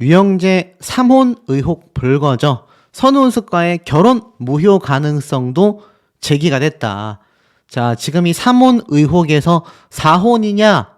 유영재 3혼 의혹 불거져 선우은숙과의 결혼 무효 가능성도 제기가 됐다. 자, 지금 이 3혼 의혹에서 4혼이냐,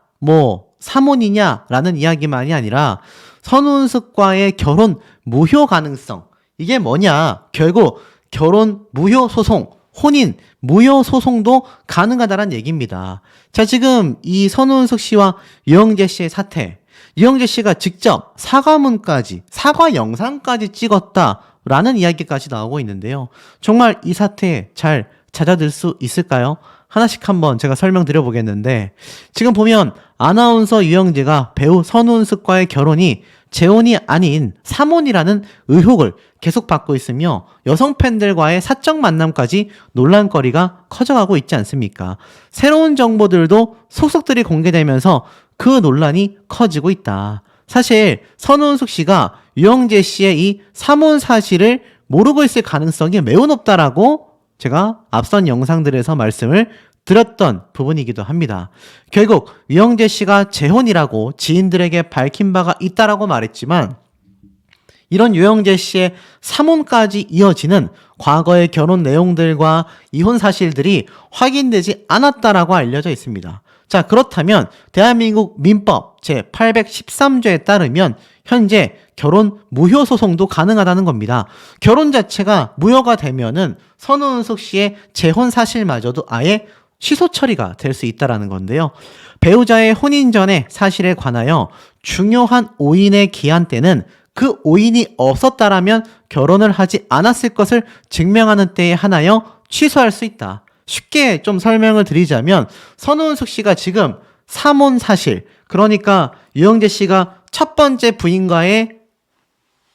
3혼이냐라는 이야기만이 아니라 선우은숙과의 결혼 무효 가능성, 이게 뭐냐? 결국 결혼 무효 소송, 혼인 무효 소송도 가능하다는 얘기입니다. 자, 지금 이 선우은숙 씨와 유영재 씨의 사태, 유영재 씨가 직접 사과문까지, 사과 영상까지 찍었다라는 이야기까지 나오고 있는데요. 정말 이 사태 잘 찾아들 수 있을까요? 하나씩 한번 제가 설명드려 보겠는데, 지금 보면 아나운서 유영재가 배우 선우은숙과의 결혼이 재혼이 아닌 3혼이라는 의혹을 계속 받고 있으며 여성 팬들과의 사적 만남까지 논란거리가 커져가고 있지 않습니까? 새로운 정보들도 속속들이 공개되면서 그 논란이 커지고 있다. 사실 선우은숙 씨가 유영재 씨의 이 3혼 사실을 모르고 있을 가능성이 매우 높다라고 제가 앞선 영상들에서 말씀을 드렸던 부분이기도 합니다. 결국 유영재 씨가 재혼이라고 지인들에게 밝힌 바가 있다라고 말했지만, 이런 유영재 씨의 3혼까지 이어지는 과거의 결혼 내용들과 이혼 사실들이 확인되지 않았다라고 알려져 있습니다. 자, 그렇다면 대한민국 민법 제813조에 따르면 현재 결혼 무효 소송도 가능하다는 겁니다. 결혼 자체가 무효가 되면은 선우은숙 씨의 재혼 사실마저도 아예 취소 처리가 될 수 있다는 건데요. 배우자의 혼인 전의 사실에 관하여 중요한 오인의 기한 때는 그 오인이 없었다라면 결혼을 하지 않았을 것을 증명하는 때에 한하여 취소할 수 있다. 쉽게 좀 설명을 드리자면 선우은숙 씨가 지금 3혼 사실, 그러니까 유영재 씨가 첫 번째 부인과의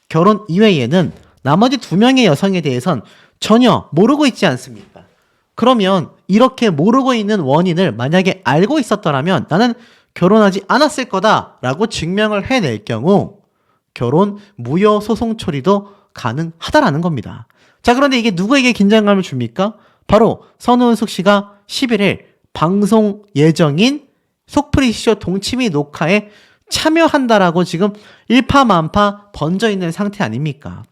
결혼 이외에는 나머지 2명의 여성에 대해선 전혀 모르고 있지 않습니까? 그러면 이렇게 모르고 있는 원인을 만약에 알고 있었더라면 나는 결혼하지 않았을 거다라고 증명을 해낼 경우 결혼 무효 소송 처리도 가능하다라는 겁니다. 자, 그런데 이게 누구에게 긴장감을 줍니까? 바로 선우은숙 씨가 11일 방송 예정인 속풀이쇼 동치미 녹화에 참여한다라고 지금 일파만파 번져 있는 상태 아닙니까?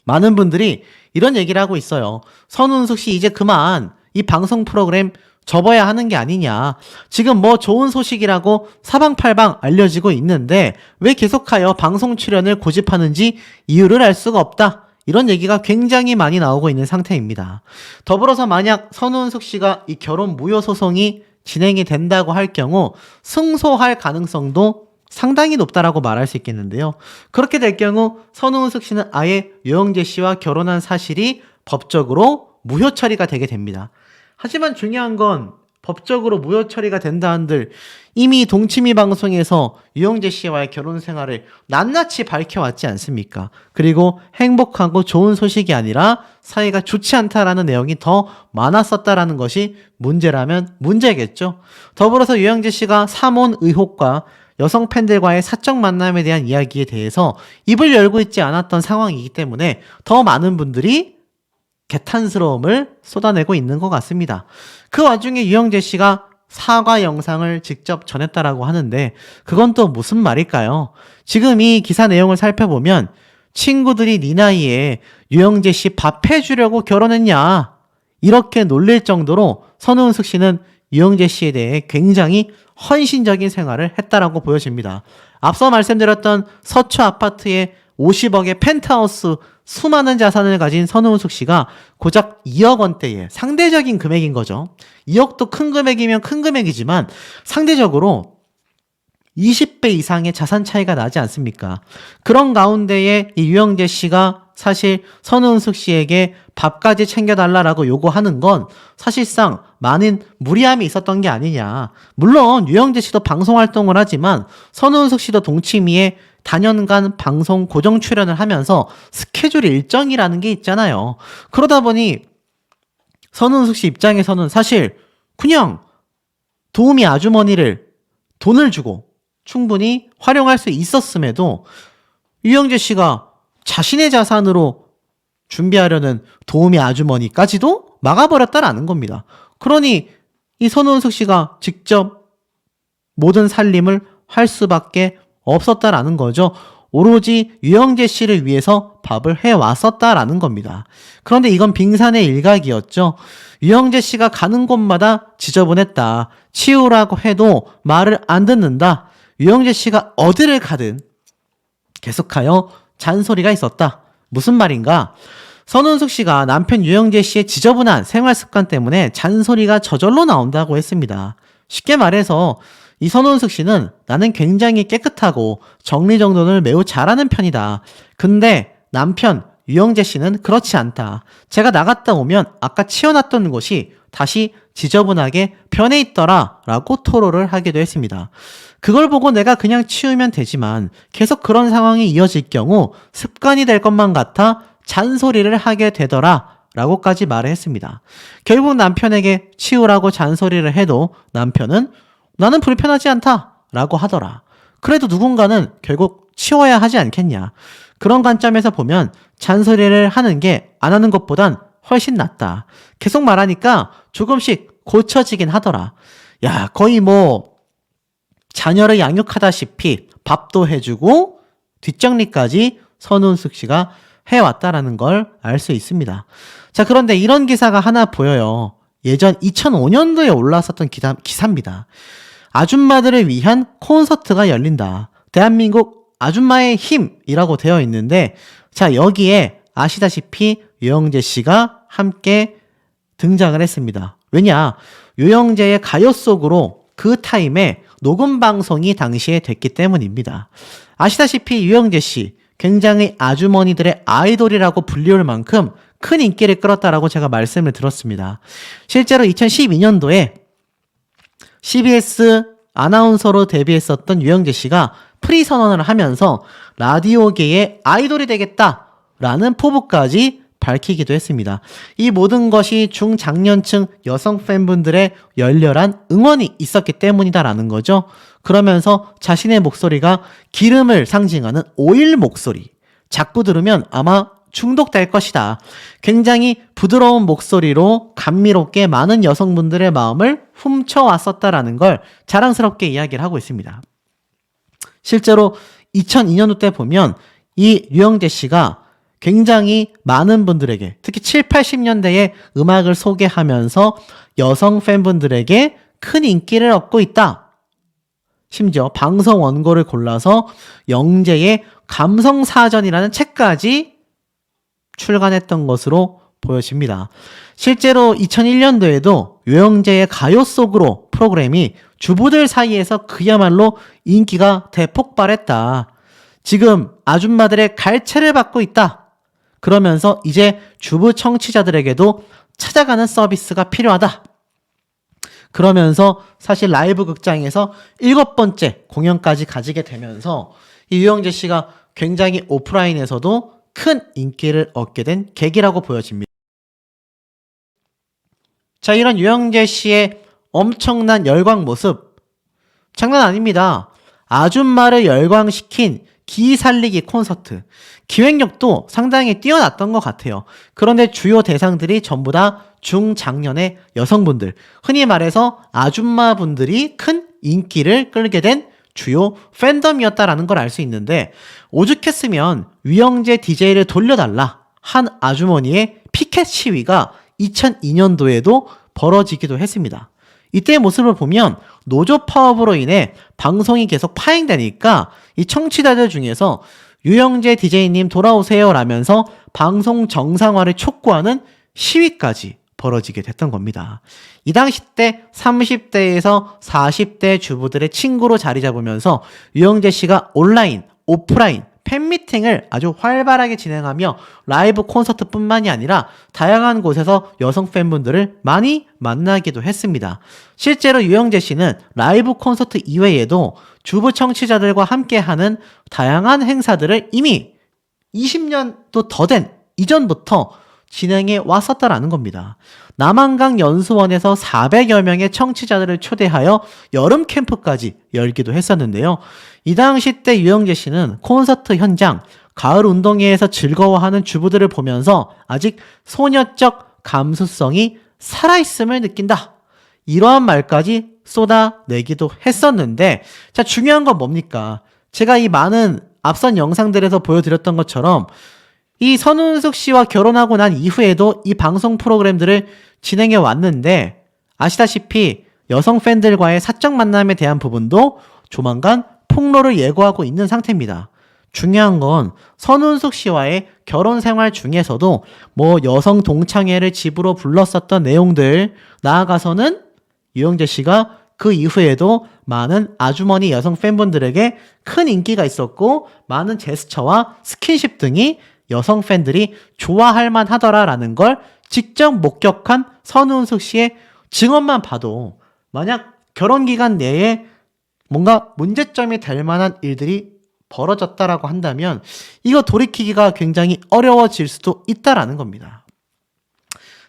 많은 분들이 이런 얘기를 하고 있어요. 선우은숙 씨 이제 그만 이 방송 프로그램 접어야 하는 게 아니냐. 지금 뭐 좋은 소식이라고 사방팔방 알려지고 있는데 왜 계속하여 방송 출연을 고집하는지 이유를 알 수가 없다. 이런 얘기가 굉장히 많이 나오고 있는 상태입니다. 더불어서 만약 선우은숙 씨가 이 결혼 무효 소송이 진행이 된다고 할 경우 승소할 가능성도 상당히 높다라고 말할 수 있겠는데요. 그렇게 될 경우 선우은숙 씨는 아예 유영재 씨와 결혼한 사실이 법적으로 무효 처리가 되게 됩니다. 하지만 중요한 건 법적으로 무효 처리가 된다 한들 이미 동치미 방송에서 유영재 씨와의 결혼 생활을 낱낱이 밝혀왔지 않습니까? 그리고 행복하고 좋은 소식이 아니라 사이가 좋지 않다라는 내용이 더 많았었다라는 것이 문제라면 문제겠죠. 더불어서 유영재 씨가 3혼 의혹과 여성 팬들과의 사적 만남에 대한 이야기에 대해서 입을 열고 있지 않았던 상황이기 때문에 더 많은 분들이 개탄스러움을 쏟아내고 있는 것 같습니다. 그 와중에 유영재 씨가 사과 영상을 직접 전했다라고 하는데 그건 또 무슨 말일까요? 지금 이 기사 내용을 살펴보면 친구들이 네 나이에 유영재 씨 밥 해주려고 결혼했냐? 이렇게 놀릴 정도로 선우은숙 씨는 유영재 씨에 대해 굉장히 헌신적인 생활을 했다라고 보여집니다. 앞서 말씀드렸던 서초 아파트의 50억의 펜트하우스 수많은 자산을 가진 선우은숙 씨가 고작 2억 원대의 상대적인 금액인 거죠. 2억도 큰 금액이면 큰 금액이지만 상대적으로 20배 이상의 자산 차이가 나지 않습니까? 그런 가운데에 이 유영재 씨가 사실 선우은숙 씨에게 밥까지 챙겨달라라고 요구하는 건 사실상 많은 무리함이 있었던 게 아니냐. 물론 유영재 씨도 방송 활동을 하지만 선우은숙 씨도 동치미에 단연간 방송 고정 출연을 하면서 스케줄 일정이라는 게 있잖아요. 그러다 보니 선우은숙 씨 입장에서는 사실 그냥 도우미 아주머니를 돈을 주고 충분히 활용할 수 있었음에도 유영재 씨가 자신의 자산으로 준비하려는 도우미 아주머니까지도 막아버렸다라는 겁니다. 그러니 이 선우은숙 씨가 직접 모든 살림을 할 수밖에 없었다라는 거죠. 오로지 유영재 씨를 위해서 밥을 해왔었다라는 겁니다. 그런데 이건 빙산의 일각이었죠. 유영재 씨가 가는 곳마다 지저분했다. 치우라고 해도 말을 안 듣는다. 유영재 씨가 어디를 가든 계속하여 잔소리가 있었다. 무슨 말인가? 선운숙 씨가 남편 유영재 씨의 지저분한 생활 습관 때문에 잔소리가 저절로 나온다고 했습니다. 쉽게 말해서 이 선운숙 씨는 나는 굉장히 깨끗하고 정리정돈을 매우 잘하는 편이다. 근데 남편 유영재 씨는 그렇지 않다. 제가 나갔다 오면 아까 치워놨던 곳이 다시 지저분하게 변해 있더라 라고 토로를 하기도 했습니다. 그걸 보고 내가 그냥 치우면 되지만 계속 그런 상황이 이어질 경우 습관이 될 것만 같아 잔소리를 하게 되더라 라고까지 말을 했습니다. 결국 남편에게 치우라고 잔소리를 해도 남편은 나는 불편하지 않다 라고 하더라. 그래도 누군가는 결국 치워야 하지 않겠냐. 그런 관점에서 보면 잔소리를 하는 게 안 하는 것보단 훨씬 낫다. 계속 말하니까 조금씩 고쳐지긴 하더라. 야, 거의 뭐 자녀를 양육하다시피 밥도 해주고 뒷정리까지 선운숙 씨가 해왔다라는 걸 알 수 있습니다. 자, 그런데 이런 기사가 하나 보여요. 예전 2005년도에 올라왔었던 기사입니다. 아줌마들을 위한 콘서트가 열린다. 대한민국 아줌마의 힘이라고 되어 있는데, 자, 여기에 아시다시피 유영재 씨가 함께 등장을 했습니다. 왜냐? 유영재의 가요 속으로 그 타임에 녹음 방송이 당시에 됐기 때문입니다. 아시다시피 유영재 씨 굉장히 아주머니들의 아이돌이라고 불리울 만큼 큰 인기를 끌었다라고 제가 말씀을 들었습니다. 실제로 2012년도에 CBS 아나운서로 데뷔했었던 유영재 씨가 프리 선언을 하면서 라디오계의 아이돌이 되겠다라는 포부까지 밝히기도 했습니다. 이 모든 것이 중장년층 여성 팬분들의 열렬한 응원이 있었기 때문이다라는 거죠. 그러면서 자신의 목소리가 기름을 상징하는 오일 목소리. 자꾸 들으면 아마 중독될 것이다. 굉장히 부드러운 목소리로 감미롭게 많은 여성분들의 마음을 훔쳐왔었다라는 걸 자랑스럽게 이야기를 하고 있습니다. 실제로 2002년도 때 보면 이 유영재 씨가 굉장히 많은 분들에게 특히 7, 80년대의 음악을 소개하면서 여성 팬분들에게 큰 인기를 얻고 있다. 심지어 방송 원고를 골라서 영재의 감성사전이라는 책까지 출간했던 것으로 보여집니다. 실제로 2001년도에도 유영재의 가요 속으로 프로그램이 주부들 사이에서 그야말로 인기가 대폭발했다. 지금 아줌마들의 갈채를 받고 있다. 그러면서 이제 주부 청취자들에게도 찾아가는 서비스가 필요하다. 그러면서 사실 라이브 극장에서 7번째 공연까지 가지게 되면서 이 유영재 씨가 굉장히 오프라인에서도 큰 인기를 얻게 된 계기라고 보여집니다. 자, 이런 유영재 씨의 엄청난 열광 모습 장난 아닙니다. 아줌마를 열광시킨 기 살리기 콘서트. 기획력도 상당히 뛰어났던 것 같아요. 그런데 주요 대상들이 전부 다 중장년의 여성분들, 흔히 말해서 아줌마분들이 큰 인기를 끌게 된 주요 팬덤이었다라는 걸 알 수 있는데, 오죽했으면 유영재 DJ를 돌려달라 한 아주머니의 피켓 시위가 2002년도에도 벌어지기도 했습니다. 이때의 모습을 보면 노조 파업으로 인해 방송이 계속 파행되니까 이 청취자들 중에서 유영재 DJ님 돌아오세요 라면서 방송 정상화를 촉구하는 시위까지 벌어지게 됐던 겁니다. 이 당시 때 30대에서 40대 주부들의 친구로 자리 잡으면서 유영재 씨가 온라인, 오프라인, 팬미팅을 아주 활발하게 진행하며 라이브 콘서트뿐만이 아니라 다양한 곳에서 여성 팬분들을 많이 만나기도 했습니다. 실제로 유영재 씨는 라이브 콘서트 이외에도 주부 청취자들과 함께하는 다양한 행사들을 이미 20년도 더 된 이전부터 진행해 왔었다라는 겁니다. 남한강 연수원에서 400여 명의 청취자들을 초대하여 여름 캠프까지 열기도 했었는데요. 이 당시 때 유영재 씨는 콘서트 현장, 가을 운동회에서 즐거워하는 주부들을 보면서 아직 소녀적 감수성이 살아있음을 느낀다. 이러한 말까지 쏟아내기도 했었는데, 자, 중요한 건 뭡니까? 제가 이 많은 앞선 영상들에서 보여드렸던 것처럼 이 선운숙 씨와 결혼하고 난 이후에도 이 방송 프로그램들을 진행해 왔는데 아시다시피 여성 팬들과의 사적 만남에 대한 부분도 조만간 폭로를 예고하고 있는 상태입니다. 중요한 건 선운숙 씨와의 결혼 생활 중에서도 뭐 여성 동창회를 집으로 불렀었던 내용들, 나아가서는 유영재 씨가 그 이후에도 많은 아주머니 여성 팬분들에게 큰 인기가 있었고 많은 제스처와 스킨십 등이 여성 팬들이 좋아할 만하더라라는 걸 직접 목격한 선운숙 씨의 증언만 봐도 만약 결혼 기간 내에 뭔가 문제점이 될 만한 일들이 벌어졌다라고 한다면 이거 돌이키기가 굉장히 어려워질 수도 있다라는 겁니다.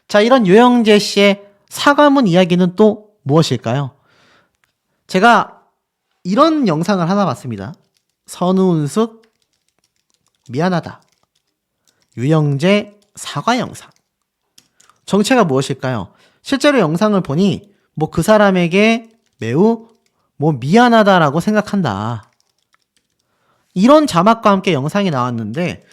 자, 이런 유영재 씨의 사과문 이야기는 또 무엇일까요? 제가 이런 영상을 하나 봤습니다. 선운숙 미안하다. 유영재 사과 영상. 정체가 무엇일까요? 실제로 영상을 보니 뭐 그 사람에게 매우 뭐 미안하다라고 생각한다. 이런 자막과 함께 영상이 나왔는데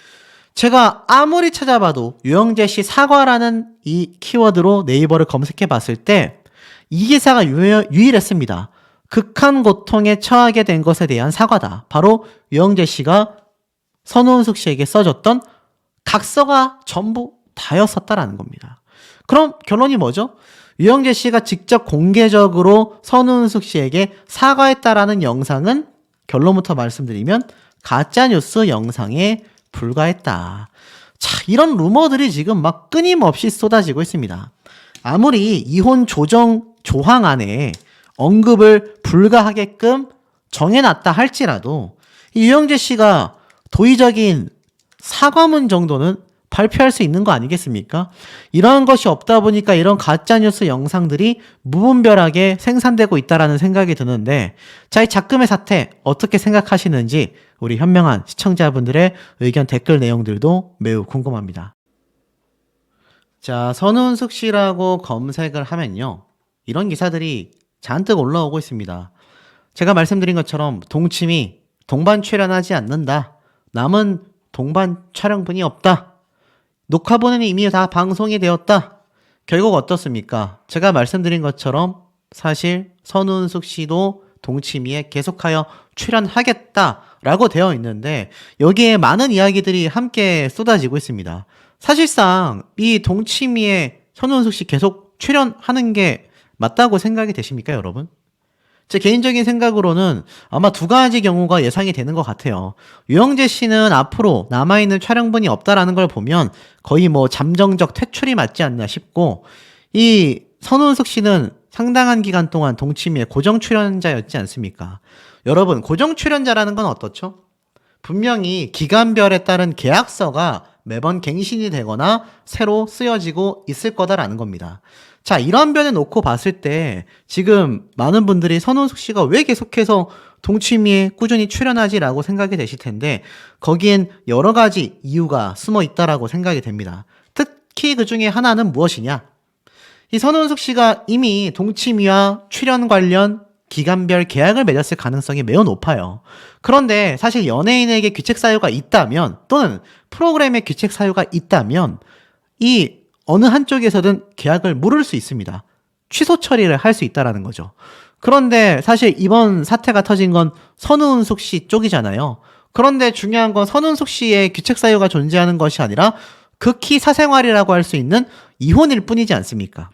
제가 아무리 찾아봐도 유영재 씨 사과라는 이 키워드로 네이버를 검색해 봤을 때 이 기사가 유일했습니다. 극한 고통에 처하게 된 것에 대한 사과다. 바로 유영재 씨가 선운숙 씨에게 써줬던 각서가 전부 다였었다라는 겁니다. 그럼 결론이 뭐죠? 유영재 씨가 직접 공개적으로 선운숙 씨에게 사과했다라는 영상은 결론부터 말씀드리면 가짜뉴스 영상에 불과했다. 자, 이런 루머들이 지금 막 끊임없이 쏟아지고 있습니다. 아무리 이혼 조정 조항 안에 언급을 불가하게끔 정해놨다 할지라도 이 유영재 씨가 도의적인 사과문 정도는 발표할 수 있는 거 아니겠습니까? 이러한 것이 없다 보니까 이런 가짜뉴스 영상들이 무분별하게 생산되고 있다라는 생각이 드는데 자, 이 작금의 사태 어떻게 생각하시는지 우리 현명한 시청자분들의 의견 댓글 내용들도 매우 궁금합니다. 자, 선운숙 씨라고 검색을 하면요. 이런 기사들이 잔뜩 올라오고 있습니다. 제가 말씀드린 것처럼 동침이 동반 출연하지 않는다. 남은 동반 촬영분이 없다. 녹화본은 이미 다 방송이 되었다. 결국 어떻습니까? 제가 말씀드린 것처럼 사실 선운숙 씨도 동치미에 계속하여 출연하겠다라고 되어 있는데 여기에 많은 이야기들이 함께 쏟아지고 있습니다. 사실상 이 동치미에 선운숙 씨 계속 출연하는 게 맞다고 생각이 되십니까, 여러분? 제 개인적인 생각으로는 아마 두 가지 경우가 예상이 되는 것 같아요. 유영재 씨는 앞으로 남아있는 촬영분이 없다라는 걸 보면 거의 뭐 잠정적 퇴출이 맞지 않나 싶고 이 선운숙 씨는 상당한 기간 동안 동치미의 고정 출연자였지 않습니까? 여러분, 고정 출연자라는 건 어떻죠? 분명히 기간별에 따른 계약서가 매번 갱신이 되거나 새로 쓰여지고 있을 거다라는 겁니다. 자, 이런 면에 놓고 봤을 때 지금 많은 분들이 선운숙 씨가 왜 계속해서 동치미에 꾸준히 출연하지라고 생각이 되실 텐데 거기엔 여러 가지 이유가 숨어 있다라고 생각이 됩니다. 특히 그 중에 하나는 무엇이냐? 이 선운숙 씨가 이미 동치미와 출연 관련 기간별 계약을 맺었을 가능성이 매우 높아요. 그런데 사실 연예인에게 규책 사유가 있다면 또는 프로그램에 규책 사유가 있다면 이 어느 한쪽에서든 계약을 물을 수 있습니다. 취소 처리를 할 수 있다라는 거죠. 그런데 사실 이번 사태가 터진 건 선운숙 씨 쪽이잖아요. 그런데 중요한 건 선운숙 씨의 규책 사유가 존재하는 것이 아니라 극히 사생활이라고 할 수 있는 이혼일 뿐이지 않습니까?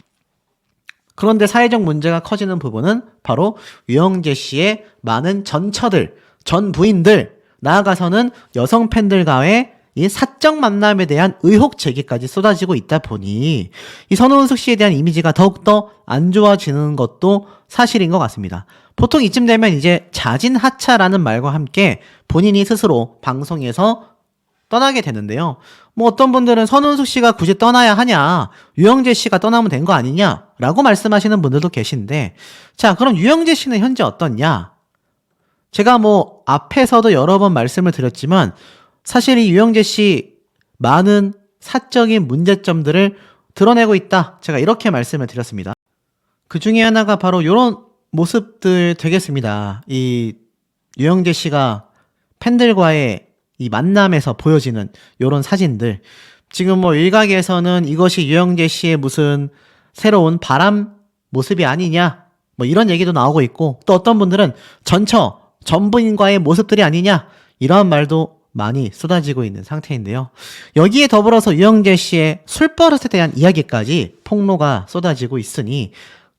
그런데 사회적 문제가 커지는 부분은 바로 유영재 씨의 많은 전처들, 전 부인들, 나아가서는 여성 팬들과의 이 사적 만남에 대한 의혹 제기까지 쏟아지고 있다 보니 이 선운숙 씨에 대한 이미지가 더욱더 안 좋아지는 것도 사실인 것 같습니다. 보통 이쯤 되면 이제 자진하차라는 말과 함께 본인이 스스로 방송에서 떠나게 되는데요. 뭐 어떤 분들은 선운숙 씨가 굳이 떠나야 하냐, 유영재 씨가 떠나면 된 거 아니냐 라고 말씀하시는 분들도 계신데 자, 그럼 유영재 씨는 현재 어떻냐? 제가 뭐 앞에서도 여러 번 말씀을 드렸지만 사실 이 유영재 씨 많은 사적인 문제점들을 드러내고 있다. 제가 이렇게 말씀을 드렸습니다. 그 중에 하나가 바로 이런 모습들 되겠습니다. 이 유영재 씨가 팬들과의 이 만남에서 보여지는 요런 사진들. 지금 뭐 일각에서는 이것이 유영재 씨의 무슨 새로운 바람 모습이 아니냐, 뭐 이런 얘기도 나오고 있고, 또 어떤 분들은 전부인과의 모습들이 아니냐, 이런 말도 많이 쏟아지고 있는 상태인데요. 여기에 더불어서 유영재 씨의 술버릇에 대한 이야기까지 폭로가 쏟아지고 있으니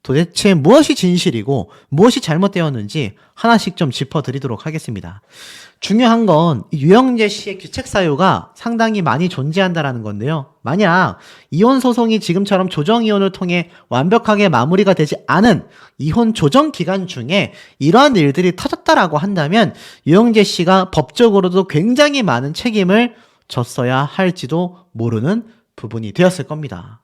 도대체 무엇이 진실이고 무엇이 잘못되었는지 하나씩 좀 짚어드리도록 하겠습니다. 중요한 건 유영재 씨의 규책 사유가 상당히 많이 존재한다라는 건데요. 만약 이혼 소송이 지금처럼 조정 이혼을 통해 완벽하게 마무리가 되지 않은 이혼 조정 기간 중에 이러한 일들이 터졌다라고 한다면 유영재 씨가 법적으로도 굉장히 많은 책임을 졌어야 할지도 모르는 부분이 되었을 겁니다.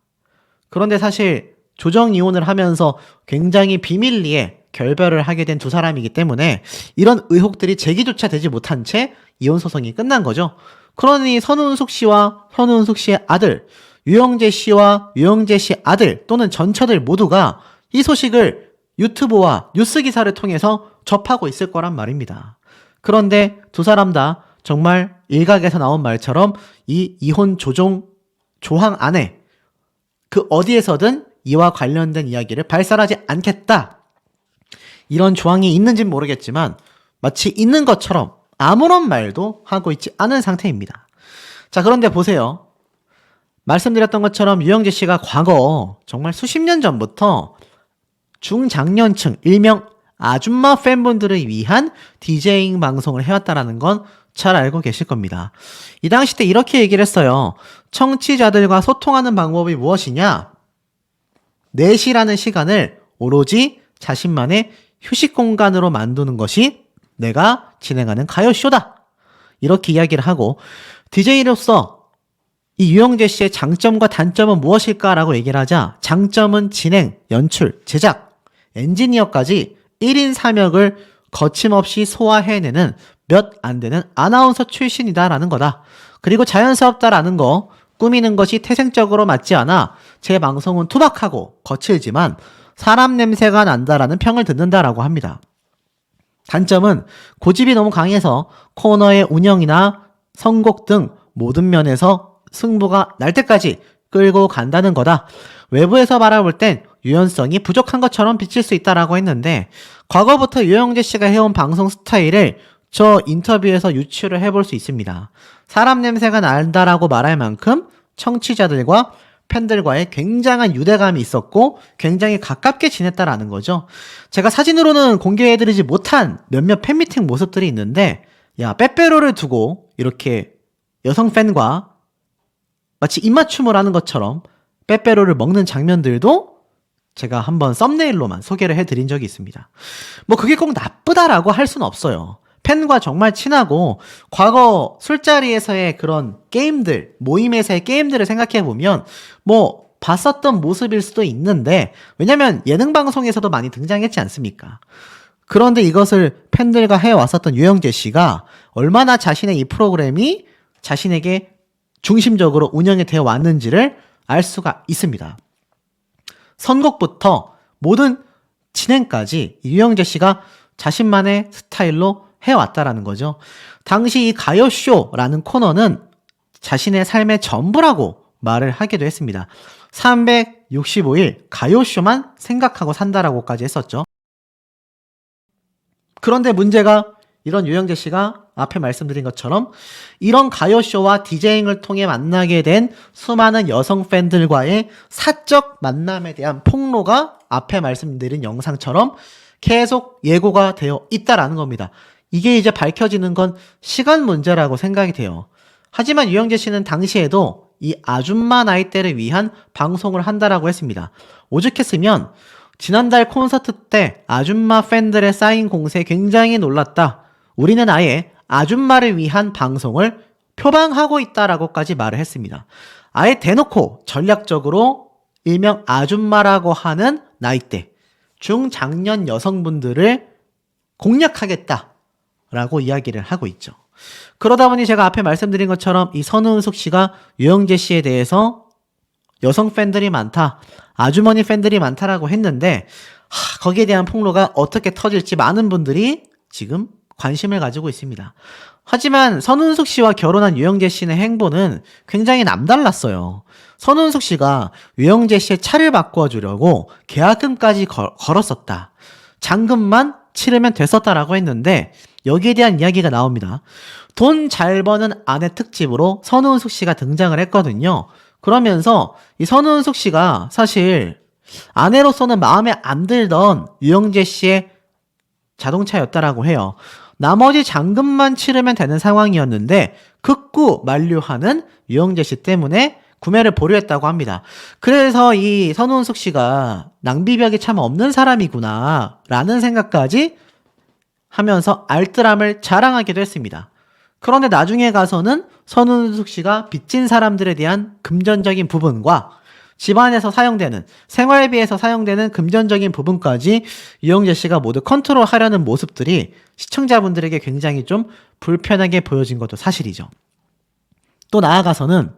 그런데 사실 조정 이혼을 하면서 굉장히 비밀리에 결별을 하게 된 두 사람이기 때문에 이런 의혹들이 제기조차 되지 못한 채 이혼 소송이 끝난 거죠. 그러니 선우은숙 씨와 선우은숙 씨의 아들, 유영재 씨와 유영재 씨 아들 또는 전처들 모두가 이 소식을 유튜브와 뉴스 기사를 통해서 접하고 있을 거란 말입니다. 그런데 두 사람 다 정말 일각에서 나온 말처럼 이 이혼 조정 조항 안에 그 어디에서든 이와 관련된 이야기를 발설하지 않겠다, 이런 조항이 있는지는 모르겠지만 마치 있는 것처럼 아무런 말도 하고 있지 않은 상태입니다. 자, 그런데 보세요. 말씀드렸던 것처럼 유영재 씨가 과거 정말 수십 년 전부터 중장년층, 일명 아줌마 팬분들을 위한 디제잉 방송을 해왔다는 건 잘 알고 계실 겁니다. 이 당시 때 이렇게 얘기를 했어요. 청취자들과 소통하는 방법이 무엇이냐? 4시라는 시간을 오로지 자신만의 휴식 공간으로 만드는 것이 내가 진행하는 가요쇼다, 이렇게 이야기를 하고, DJ로서 이 유영재 씨의 장점과 단점은 무엇일까라고 얘기를 하자 장점은 진행, 연출, 제작, 엔지니어까지 1인 3역을 거침없이 소화해내는 몇 안 되는 아나운서 출신이다라는 거다. 그리고 자연스럽다라는 거, 꾸미는 것이 태생적으로 맞지 않아 제 방송은 투박하고 거칠지만 사람 냄새가 난다라는 평을 듣는다라고 합니다. 단점은 고집이 너무 강해서 코너의 운영이나 선곡 등 모든 면에서 승부가 날 때까지 끌고 간다는 거다. 외부에서 바라볼 땐 유연성이 부족한 것처럼 비칠 수 있다라고 했는데, 과거부터 유영재 씨가 해온 방송 스타일을 저 인터뷰에서 유추를 해볼 수 있습니다. 사람 냄새가 난다라고 말할 만큼 청취자들과 팬들과의 굉장한 유대감이 있었고 굉장히 가깝게 지냈다라는 거죠. 제가 사진으로는 공개해드리지 못한 몇몇 팬미팅 모습들이 있는데, 야, 빼빼로를 두고 이렇게 여성 팬과 마치 입맞춤을 하는 것처럼 빼빼로를 먹는 장면들도 제가 한번 썸네일로만 소개를 해드린 적이 있습니다. 뭐 그게 꼭 나쁘다라고 할 수는 없어요. 팬과 정말 친하고 과거 술자리에서의 그런 게임들, 모임에서의 게임들을 생각해보면 뭐 봤었던 모습일 수도 있는데, 왜냐면 예능 방송에서도 많이 등장했지 않습니까? 그런데 이것을 팬들과 해왔었던 유영재 씨가 얼마나 자신의 이 프로그램이 자신에게 중심적으로 운영이 되어 왔는지를 알 수가 있습니다. 선곡부터 모든 진행까지 유영재 씨가 자신만의 스타일로 해왔다라는 거죠. 당시 이 가요쇼라는 코너는 자신의 삶의 전부라고 말을 하기도 했습니다. 365일 가요쇼만 생각하고 산다라고까지 했었죠. 그런데 문제가 이런 유영재 씨가 앞에 말씀드린 것처럼 이런 가요쇼와 디제잉을 통해 만나게 된 수많은 여성 팬들과의 사적 만남에 대한 폭로가 앞에 말씀드린 영상처럼 계속 예고가 되어 있다라는 겁니다. 이게 이제 밝혀지는 건 시간 문제라고 생각이 돼요. 하지만 유영재 씨는 당시에도 이 아줌마 나이대를 위한 방송을 한다라고 했습니다. 오죽했으면 지난달 콘서트 때 아줌마 팬들의 쌓인 공세에 굉장히 놀랐다. 우리는 아예 아줌마를 위한 방송을 표방하고 있다라고까지 말을 했습니다. 아예 대놓고 전략적으로 일명 아줌마라고 하는 나이대, 중장년 여성분들을 공략하겠다라고 이야기를 하고 있죠. 그러다 보니 제가 앞에 말씀드린 것처럼 이 선우은숙 씨가 유영재 씨에 대해서 여성 팬들이 많다, 아주머니 팬들이 많다라고 했는데, 거기에 대한 폭로가 어떻게 터질지 많은 분들이 지금 관심을 가지고 있습니다. 하지만 선운숙 씨와 결혼한 유영재 씨의 행보는 굉장히 남달랐어요. 선운숙 씨가 유영재 씨의 차를 바꿔주려고 계약금까지 걸었었다. 잔금만 치르면 됐었다라고 했는데 여기에 대한 이야기가 나옵니다. 돈 잘 버는 아내 특집으로 선운숙 씨가 등장을 했거든요. 그러면서 이 선운숙 씨가 사실 아내로서는 마음에 안 들던 유영재 씨의 자동차였다라고 해요. 나머지 잔금만 치르면 되는 상황이었는데 극구 만류하는 유영재 씨 때문에 구매를 보류했다고 합니다. 그래서 이 선운숙 씨가 낭비벽이 참 없는 사람이구나 라는 생각까지 하면서 알뜰함을 자랑하기도 했습니다. 그런데 나중에 가서는 선운숙 씨가 빚진 사람들에 대한 금전적인 부분과 집안에서 사용되는, 생활비에서 사용되는 금전적인 부분까지 유영재 씨가 모두 컨트롤하려는 모습들이 시청자분들에게 굉장히 좀 불편하게 보여진 것도 사실이죠. 또 나아가서는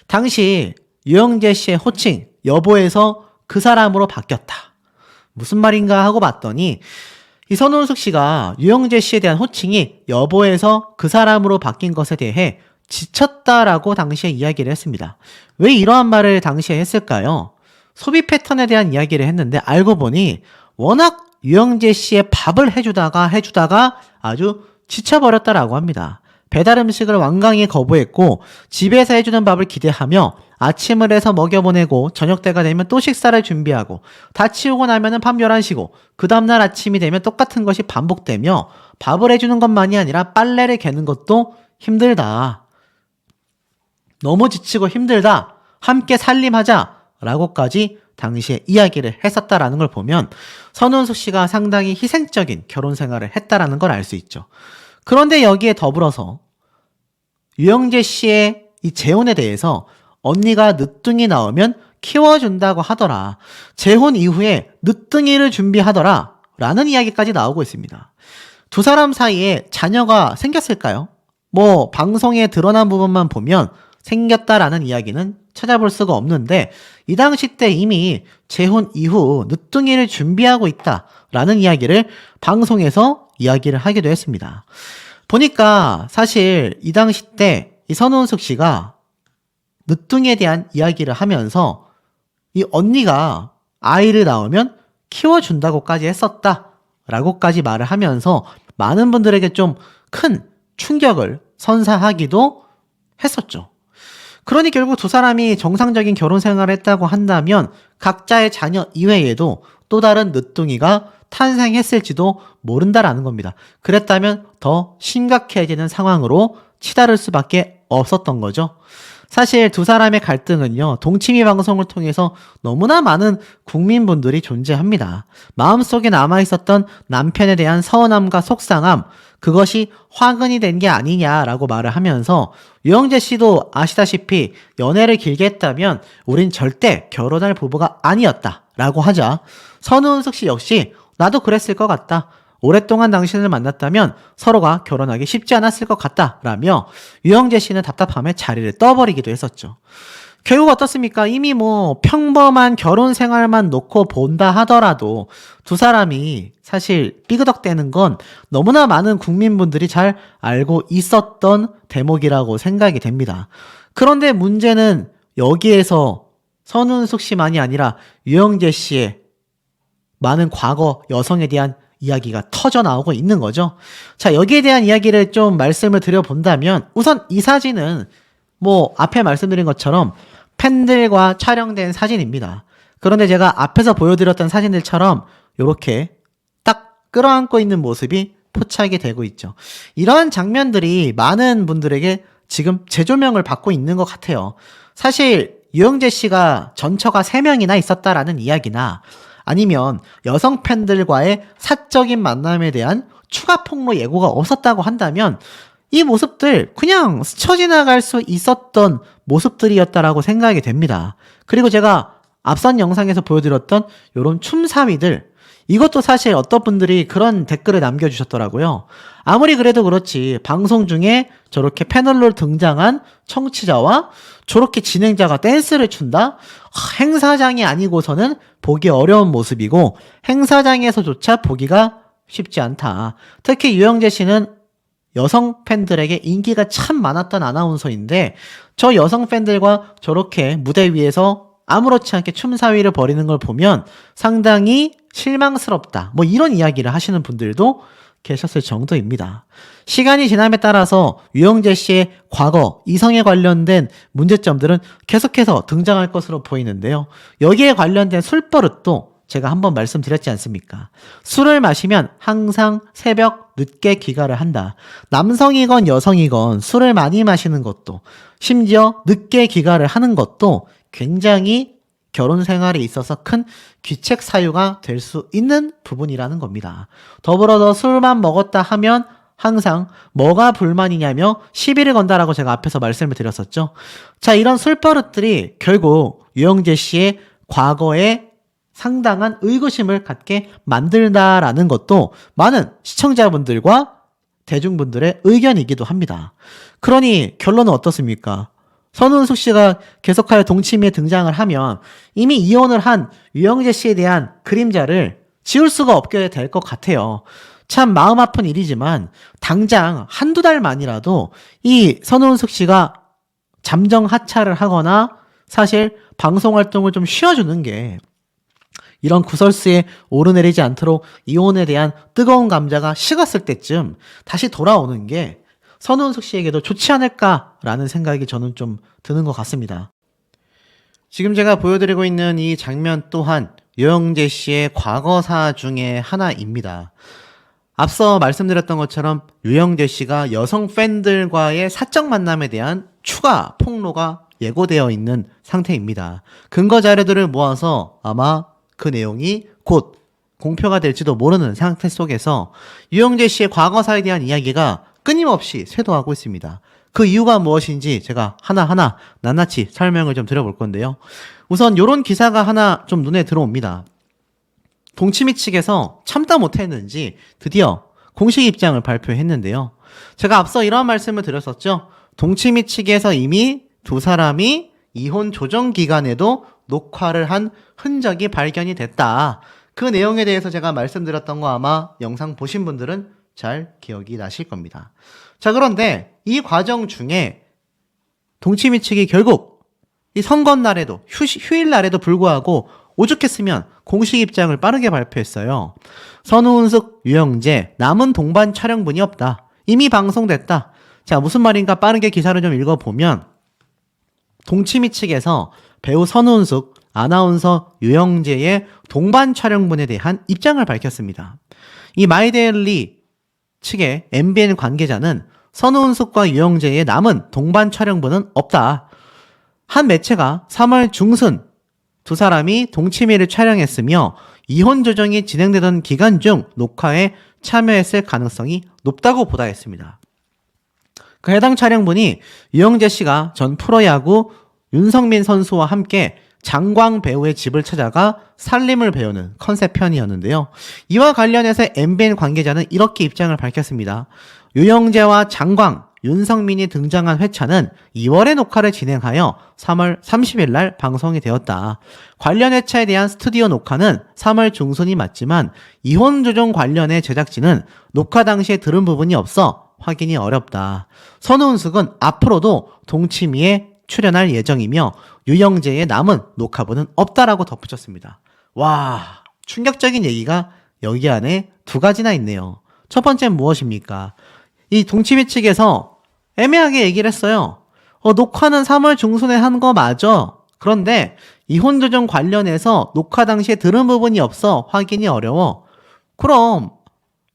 당시 유영재 씨의 호칭 여보에서 그 사람으로 바뀌었다. 무슨 말인가 하고 봤더니 이 선운숙 씨가 유영재 씨에 대한 호칭이 여보에서 그 사람으로 바뀐 것에 대해 지쳤다라고 당시에 이야기를 했습니다. 왜 이러한 말을 당시에 했을까요? 소비 패턴에 대한 이야기를 했는데 알고 보니 워낙 유영재 씨의 밥을 해주다가 아주 지쳐버렸다라고 합니다. 배달 음식을 완강히 거부했고 집에서 해주는 밥을 기대하며 아침을 해서 먹여보내고 저녁 때가 되면 또 식사를 준비하고 다 치우고 나면은 밤 11시고 그 다음날 아침이 되면 똑같은 것이 반복되며 밥을 해주는 것만이 아니라 빨래를 개는 것도 힘들다. 너무 지치고 힘들다. 함께 살림하자. 라고까지 당시에 이야기를 했었다라는 걸 보면 선운숙 씨가 상당히 희생적인 결혼 생활을 했다라는 걸 알 수 있죠. 그런데 여기에 더불어서 유영재 씨의 이 재혼에 대해서 언니가 늦둥이 나오면 키워준다고 하더라. 재혼 이후에 늦둥이를 준비하더라. 라는 이야기까지 나오고 있습니다. 두 사람 사이에 자녀가 생겼을까요? 방송에 드러난 부분만 보면 생겼다라는 이야기는 찾아볼 수가 없는데 이 당시 때 이미 재혼 이후 늦둥이를 준비하고 있다라는 이야기를 방송에서 이야기를 하기도 했습니다. 보니까 사실 이 당시 때 이 선운숙 씨가 늦둥이에 대한 이야기를 하면서 이 언니가 아이를 낳으면 키워준다고까지 했었다라고까지 말을 하면서 많은 분들에게 좀 큰 충격을 선사하기도 했었죠. 그러니 결국 두 사람이 정상적인 결혼 생활을 했다고 한다면 각자의 자녀 이외에도 또 다른 늦둥이가 탄생했을지도 모른다라는 겁니다. 그랬다면 더 심각해지는 상황으로 치달을 수밖에 없었던 거죠. 사실 두 사람의 갈등은요, 동치미 방송을 통해서 너무나 많은 국민분들이 존재합니다. 마음속에 남아있었던 남편에 대한 서운함과 속상함, 그것이 화근이 된 게 아니냐라고 말을 하면서 유영재 씨도 아시다시피 연애를 길게 했다면 우린 절대 결혼할 부부가 아니었다라고 하자 선운숙 씨 역시 나도 그랬을 것 같다. 오랫동안 당신을 만났다면 서로가 결혼하기 쉽지 않았을 것 같다라며 유영재 씨는 답답함에 자리를 떠버리기도 했었죠. 결국 어떻습니까? 이미 평범한 결혼 생활만 놓고 본다 하더라도 두 사람이 사실 삐그덕대는 건 너무나 많은 국민분들이 잘 알고 있었던 대목이라고 생각이 됩니다. 그런데 문제는 여기에서 선운숙 씨만이 아니라 유영재 씨의 많은 과거 여성에 대한 이야기가 터져 나오고 있는 거죠. 자, 여기에 대한 이야기를 좀 말씀을 드려본다면 우선 이 사진은 앞에 말씀드린 것처럼 팬들과 촬영된 사진입니다. 그런데 제가 앞에서 보여드렸던 사진들처럼 이렇게 딱 끌어안고 있는 모습이 포착이 되고 있죠. 이러한 장면들이 많은 분들에게 지금 재조명을 받고 있는 것 같아요. 사실 유영재 씨가 전처가 3명이나 있었다라는 이야기나 아니면 여성 팬들과의 사적인 만남에 대한 추가 폭로 예고가 없었다고 한다면 이 모습들 그냥 스쳐 지나갈 수 있었던 모습들이었다라고 생각이 됩니다. 그리고 제가 앞선 영상에서 보여드렸던 이런 춤사위들, 이것도 사실 어떤 분들이 그런 댓글을 남겨주셨더라고요. 아무리 그래도 그렇지 방송 중에 저렇게 패널로 등장한 청취자와 저렇게 진행자가 댄스를 춘다? 행사장이 아니고서는 보기 어려운 모습이고 행사장에서조차 보기가 쉽지 않다. 특히 유영재 씨는 여성 팬들에게 인기가 참 많았던 아나운서인데 저 여성 팬들과 저렇게 무대 위에서 아무렇지 않게 춤사위를 벌이는 걸 보면 상당히 실망스럽다. 뭐 이런 이야기를 하시는 분들도 계셨을 정도입니다. 시간이 지남에 따라서 유영재 씨의 과거, 이성에 관련된 문제점들은 계속해서 등장할 것으로 보이는데요. 여기에 관련된 술버릇도 제가 한번 말씀드렸지 않습니까? 술을 마시면 항상 새벽 늦게 귀가를 한다. 남성이건 여성이건 술을 많이 마시는 것도 심지어 늦게 귀가를 하는 것도 굉장히 결혼 생활에 있어서 큰 귀책 사유가 될 수 있는 부분이라는 겁니다. 더불어서 술만 먹었다 하면 항상 뭐가 불만이냐며 시비를 건다라고 제가 앞에서 말씀을 드렸었죠. 자, 이런 술버릇들이 결국 유영재 씨의 과거에 상당한 의구심을 갖게 만들다라는 것도 많은 시청자분들과 대중분들의 의견이기도 합니다. 그러니 결론은 어떻습니까? 선우은숙 씨가 계속하여 동치미에 등장을 하면 이미 이혼을 한 유영재 씨에 대한 그림자를 지울 수가 없게 될 것 같아요. 참 마음 아픈 일이지만 당장 한두 달만이라도 이 선우은숙 씨가 잠정 하차를 하거나 사실 방송 활동을 좀 쉬어주는 게 이런 구설수에 오르내리지 않도록 이혼에 대한 뜨거운 감자가 식었을 때쯤 다시 돌아오는 게 선우은숙 씨에게도 좋지 않을까라는 생각이 저는 좀 드는 것 같습니다. 지금 제가 보여드리고 있는 이 장면 또한 유영재 씨의 과거사 중에 하나입니다. 앞서 말씀드렸던 것처럼 유영재 씨가 여성 팬들과의 사적 만남에 대한 추가 폭로가 예고되어 있는 상태입니다. 근거 자료들을 모아서 아마 그 내용이 곧 공표가 될지도 모르는 상태 속에서 유영재 씨의 과거사에 대한 이야기가 끊임없이 쇄도하고 있습니다. 그 이유가 무엇인지 제가 하나하나 낱낱이 설명을 좀 드려볼 건데요. 우선 이런 기사가 하나 좀 눈에 들어옵니다. 동치미 측에서 참다 못했는지 드디어 공식 입장을 발표했는데요. 제가 앞서 이런 말씀을 드렸었죠. 동치미 측에서 이미 두 사람이 이혼 조정 기간에도 녹화를 한 흔적이 발견이 됐다. 그 내용에 대해서 제가 말씀드렸던 거 아마 영상 보신 분들은 잘 기억이 나실 겁니다. 자, 그런데 이 과정 중에 동치미 측이 결국 이 선거날에도 휴일날에도 불구하고 오죽했으면 공식 입장을 빠르게 발표했어요. 선우은숙, 유영재 남은 동반 촬영분이 없다. 이미 방송됐다. 자, 무슨 말인가 빠르게 기사를 좀 읽어보면 동치미 측에서 배우 선우은숙, 아나운서 유영재의 동반 촬영분에 대한 입장을 밝혔습니다. 이 마이데일리 측의 MBN 관계자는 선우은숙과 유영재의 남은 동반 촬영분은 없다. 한 매체가 3월 중순 두 사람이 동치미를 촬영했으며 이혼 조정이 진행되던 기간 중 녹화에 참여했을 가능성이 높다고 보도했습니다. 그 해당 촬영분이 유영재 씨가 전 프로야구 윤성민 선수와 함께 장광 배우의 집을 찾아가 살림을 배우는 컨셉 편이었는데요. 이와 관련해서 MBN 관계자는 이렇게 입장을 밝혔습니다. 유영재와 장광, 윤성민이 등장한 회차는 2월에 녹화를 진행하여 3월 30일 날 방송이 되었다. 관련 회차에 대한 스튜디오 녹화는 3월 중순이 맞지만 이혼 조정 관련의 제작진은 녹화 당시에 들은 부분이 없어 확인이 어렵다. 선우은숙은 앞으로도 동치미에 출연할 예정이며 유영재의 남은 녹화분은 없다라고 덧붙였습니다. 와, 충격적인 얘기가 여기 안에 두 가지나 있네요. 첫 번째는 무엇입니까? 이 동치미 측에서 애매하게 얘기를 했어요. 녹화는 3월 중순에 한 거 맞아. 그런데 이혼 조정 관련해서 녹화 당시에 들은 부분이 없어 확인이 어려워. 그럼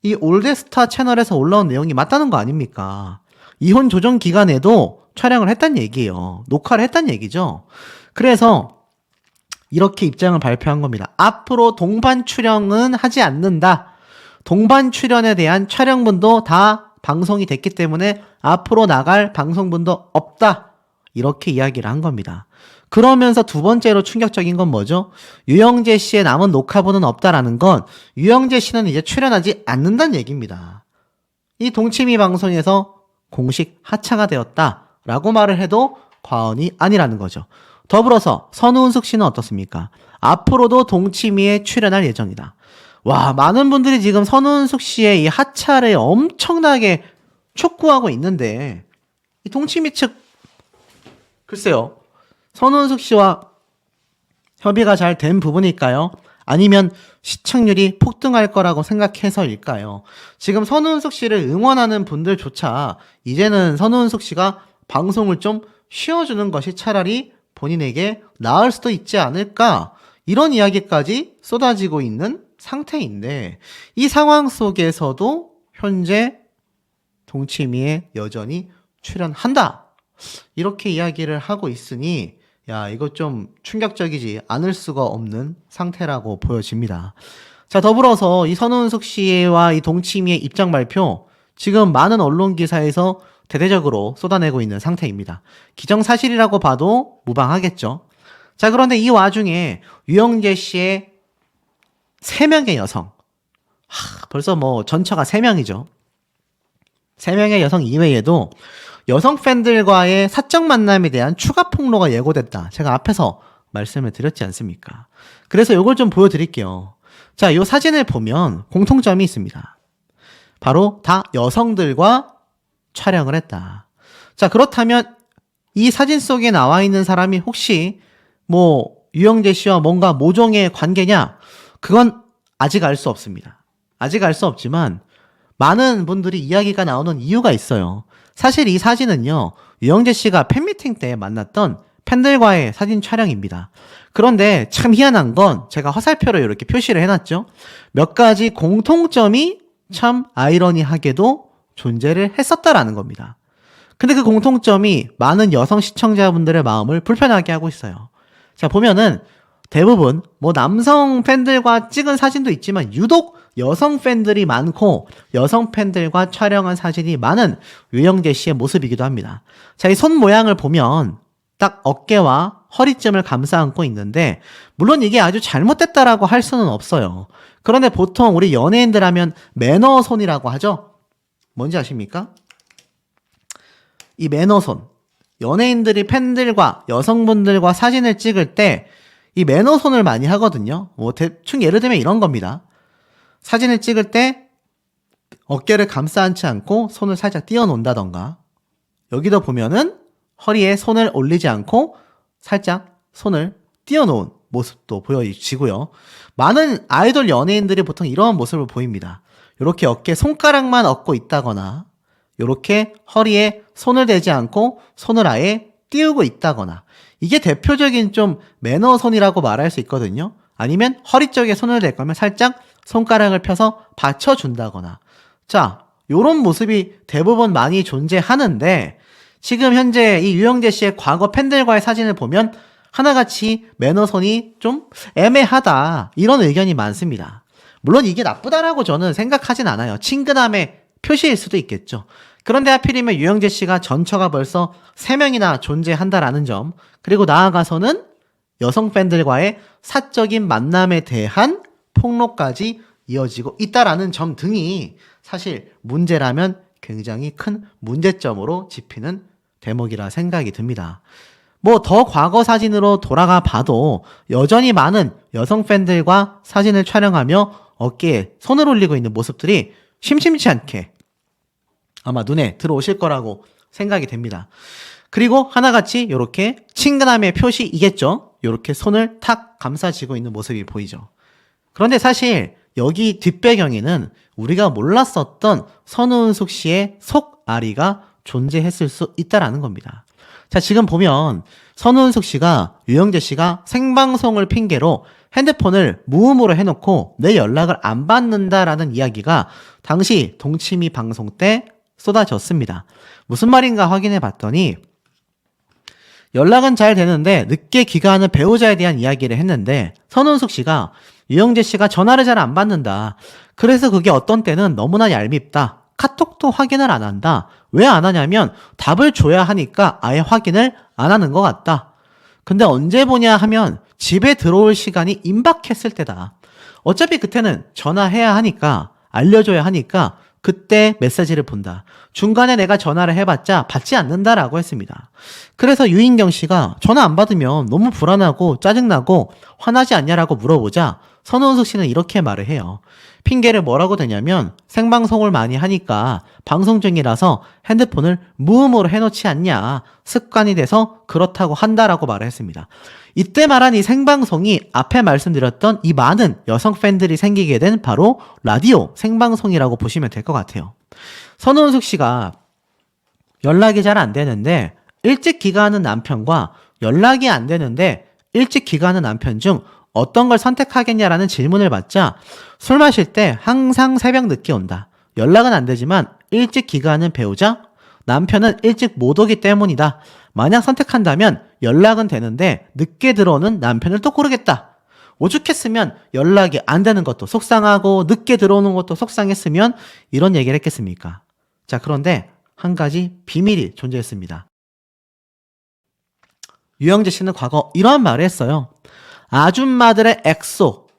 이 올드스타 채널에서 올라온 내용이 맞다는 거 아닙니까? 이혼 조정 기간에도 촬영을 했단 얘기예요. 녹화를 했단 얘기죠. 그래서 이렇게 입장을 발표한 겁니다. 앞으로 동반 출연은 하지 않는다. 동반 출연에 대한 촬영분도 다 방송이 됐기 때문에 앞으로 나갈 방송분도 없다. 이렇게 이야기를 한 겁니다. 그러면서 두 번째로 충격적인 건 뭐죠? 유영재 씨의 남은 녹화분은 없다라는 건 유영재 씨는 이제 출연하지 않는다는 얘기입니다. 이 동치미 방송에서 공식 하차가 되었다. 라고 말을 해도 과언이 아니라는 거죠. 더불어서 선우은숙 씨는 어떻습니까? 앞으로도 동치미에 출연할 예정이다. 와, 많은 분들이 지금 선우은숙 씨의 이 하차를 엄청나게 촉구하고 있는데 이 동치미 측 글쎄요. 선우은숙 씨와 협의가 잘 된 부분일까요? 아니면 시청률이 폭등할 거라고 생각해서일까요? 지금 선우은숙 씨를 응원하는 분들조차 이제는 선우은숙 씨가 방송을 좀 쉬어주는 것이 차라리 본인에게 나을 수도 있지 않을까? 이런 이야기까지 쏟아지고 있는 상태인데 이 상황 속에서도 현재 동치미에 여전히 출연한다. 이렇게 이야기를 하고 있으니 야, 이거 좀 충격적이지 않을 수가 없는 상태라고 보여집니다. 자, 더불어서 이 선우은숙 씨와 이 동치미의 입장 발표 지금 많은 언론 기사에서 대대적으로 쏟아내고 있는 상태입니다. 기정사실이라고 봐도 무방하겠죠. 자, 그런데 이 와중에 유영재 씨의 3명의 여성 벌써 뭐 전처가 3명이죠. 3명의 여성 이외에도 여성 팬들과의 사적 만남에 대한 추가 폭로가 예고됐다. 제가 앞에서 말씀을 드렸지 않습니까? 그래서 이걸 좀 보여드릴게요. 자, 이 사진을 보면 공통점이 있습니다. 바로 다 여성들과 촬영을 했다. 자, 그렇다면 이 사진 속에 나와 있는 사람이 혹시 뭐 유영재 씨와 뭔가 모종의 관계냐? 그건 아직 알 수 없습니다. 아직 알 수 없지만 많은 분들이 이야기가 나오는 이유가 있어요. 사실 이 사진은요, 유영재 씨가 팬미팅 때 만났던 팬들과의 사진 촬영입니다. 그런데 참 희한한 건 제가 화살표로 이렇게 표시를 해놨죠. 몇 가지 공통점이 참 아이러니하게도 존재를 했었다라는 겁니다. 근데 그 공통점이 많은 여성 시청자분들의 마음을 불편하게 하고 있어요. 자, 보면은 대부분 뭐 남성 팬들과 찍은 사진도 있지만 유독 여성 팬들이 많고 여성 팬들과 촬영한 사진이 많은 유영재 씨의 모습이기도 합니다. 자, 이 손 모양을 보면 딱 어깨와 허리쯤을 감싸 안고 있는데 물론 이게 아주 잘못됐다라고 할 수는 없어요. 그런데 보통 우리 연예인들 하면 매너손이라고 하죠. 뭔지 아십니까? 이 매너손. 연예인들이 팬들과 여성분들과 사진을 찍을 때 이 매너손을 많이 하거든요. 뭐 대충 예를 들면 이런 겁니다. 사진을 찍을 때 어깨를 감싸 안지 않고 손을 살짝 띄워놓는다던가 여기도 보면은 허리에 손을 올리지 않고 살짝 손을 띄워놓은 모습도 보여지고요. 많은 아이돌 연예인들이 보통 이러한 모습을 보입니다. 이렇게 어깨에 손가락만 얹고 있다거나 이렇게 허리에 손을 대지 않고 손을 아예 띄우고 있다거나 이게 대표적인 좀 매너손이라고 말할 수 있거든요. 아니면 허리 쪽에 손을 댈 거면 살짝 손가락을 펴서 받쳐준다거나 자, 요런 모습이 대부분 많이 존재하는데 지금 현재 이 유영재 씨의 과거 팬들과의 사진을 보면 하나같이 매너손이 좀 애매하다 이런 의견이 많습니다. 물론 이게 나쁘다라고 저는 생각하진 않아요. 친근함의 표시일 수도 있겠죠. 그런데 하필이면 유영재 씨가 전처가 벌써 3명이나 존재한다라는 점 그리고 나아가서는 여성 팬들과의 사적인 만남에 대한 폭로까지 이어지고 있다라는 점 등이 사실 문제라면 굉장히 큰 문제점으로 짚히는 대목이라 생각이 듭니다. 뭐 더 과거 사진으로 돌아가 봐도 여전히 많은 여성 팬들과 사진을 촬영하며 어깨에 손을 올리고 있는 모습들이 심심치 않게 아마 눈에 들어오실 거라고 생각이 됩니다. 그리고 하나같이 이렇게 친근함의 표시이겠죠. 이렇게 손을 탁 감싸쥐고 있는 모습이 보이죠. 그런데 사실 여기 뒷배경에는 우리가 몰랐었던 선우은숙 씨의 속앓이가 존재했을 수 있다라는 겁니다. 자, 지금 보면 선우은숙 씨가 유영재 씨가 생방송을 핑계로 핸드폰을 무음으로 해놓고 내 연락을 안 받는다라는 이야기가 당시 동치미 방송 때 쏟아졌습니다. 무슨 말인가 확인해 봤더니 연락은 잘 되는데 늦게 귀가하는 배우자에 대한 이야기를 했는데 선우은숙 씨가 유영재 씨가 전화를 잘 안 받는다. 그래서 그게 어떤 때는 너무나 얄밉다. 카톡도 확인을 안 한다. 왜 안 하냐면 답을 줘야 하니까 아예 확인을 안 하는 것 같다. 근데 언제 보냐 하면 집에 들어올 시간이 임박했을 때다. 어차피 그때는 전화해야 하니까 알려줘야 하니까 그때 메시지를 본다. 중간에 내가 전화를 해봤자 받지 않는다라고 했습니다. 그래서 유인경 씨가 전화 안 받으면 너무 불안하고 짜증나고 화나지 않냐라고 물어보자 선우은숙 씨는 이렇게 말을 해요. 핑계를 뭐라고 대냐면 생방송을 많이 하니까 방송 중이라서 핸드폰을 무음으로 해놓지 않냐, 습관이 돼서 그렇다고 한다라고 말을 했습니다. 이때 말한 이 생방송이 앞에 말씀드렸던 이 많은 여성 팬들이 생기게 된 바로 라디오 생방송이라고 보시면 될 것 같아요. 선우은숙 씨가 연락이 잘 안 되는데 일찍 귀가하는 남편과 연락이 안 되는데 일찍 귀가하는 남편 중 어떤 걸 선택하겠냐라는 질문을 받자 술 마실 때 항상 새벽 늦게 온다. 연락은 안 되지만 일찍 귀가하는 배우자? 남편은 일찍 못 오기 때문이다. 만약 선택한다면 연락은 되는데 늦게 들어오는 남편을 또 고르겠다. 오죽했으면 연락이 안 되는 것도 속상하고 늦게 들어오는 것도 속상했으면 이런 얘기를 했겠습니까? 자, 그런데 한 가지 비밀이 존재했습니다. 유영재 씨는 과거 이러한 말을 했어요. 아줌마들의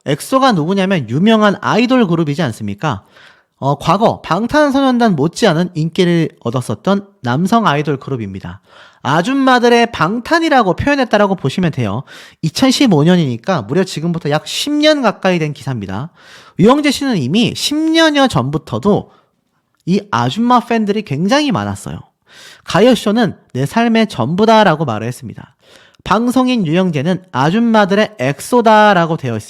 엑소가 누구냐면 유명한 아이돌 그룹이지 않습니까? 과거 방탄소년단 못지않은 인기를 얻었었던 남성 아이돌 그룹입니다. 아줌마들의 방탄이라고 표현했다라고 보시면 돼요. 2015년이니까 무려 지금부터 약 10년 가까이 된 기사입니다. 유영재 씨는 이미 10년여 전부터도 이 아줌마 팬들이 굉장히 많았어요. 가요쇼는 내 삶의 전부다라고 말을 했습니다. 방송인 유영재는 아줌마들의 엑소다라고 되어 있습니다.